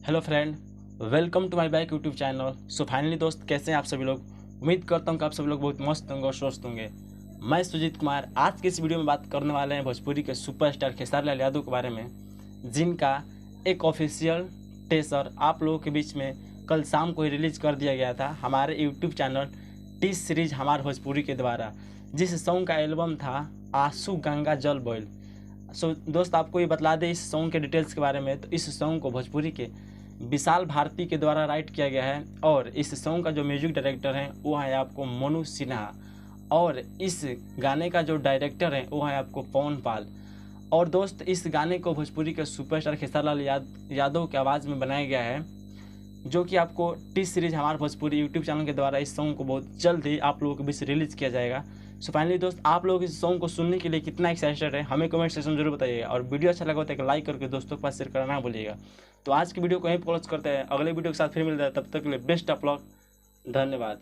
Hello friend, welcome to my back YouTube channel. So finally दोस्त, कैसे हैं आप सभी लोग। उम्मीद करता हूं कि आप सभी लोग बहुत मस्त होंगे और स्वस्थ होंगे। मैं सुजीत कुमार आज की इस वीडियो में बात करने वाले हैं भोजपुरी के सुपरस्टार खेसारी लाल यादव के बारे में, जिनका एक ऑफिशियल टेसर आप लोगों के बीच में कल शाम को ही रिलीज कर दिया गया था हमारे यूट्यूब चैनल टी सीरीज हमार भोजपुरी के द्वारा, जिस सॉन्ग का एल्बम था आंसू गंगा जल बॉयल। सो दोस्त, आपको ये बतला दें इस सॉन्ग के डिटेल्स के बारे में। तो इस सॉन्ग को भोजपुरी के विशाल भारती के द्वारा राइट किया गया है और इस सॉन्ग का जो म्यूजिक डायरेक्टर है वो है आपको मनु सिन्हा, और इस गाने का जो डायरेक्टर है वो है आपको पवन पाल। और दोस्त, इस गाने को भोजपुरी के सुपरस्टार खेसारी लाल यादव की आवाज़ में बनाया गया है, जो कि आपको टी सीरीज हमारे भोजपुरी यूट्यूब चैनल के द्वारा इस सॉन्ग को बहुत जल्द ही आप लोगों के बीच रिलीज़ किया जाएगा। सो फाइनली दोस्त, आप लोग इस सॉन्ग को सुनने के लिए कितना एक्साइटेड है हमें कमेंट सेक्शन में जरूर बताइएगा, और वीडियो अच्छा लगा तो एक लाइक करके दोस्तों के पास शेयर करना ना भूलिएगा। तो आज की वीडियो को यहीं क्लोज करते हैं, अगले वीडियो के साथ फिर मिलते हैं, तब तक के लिए बेस्ट ऑफ लक, धन्यवाद।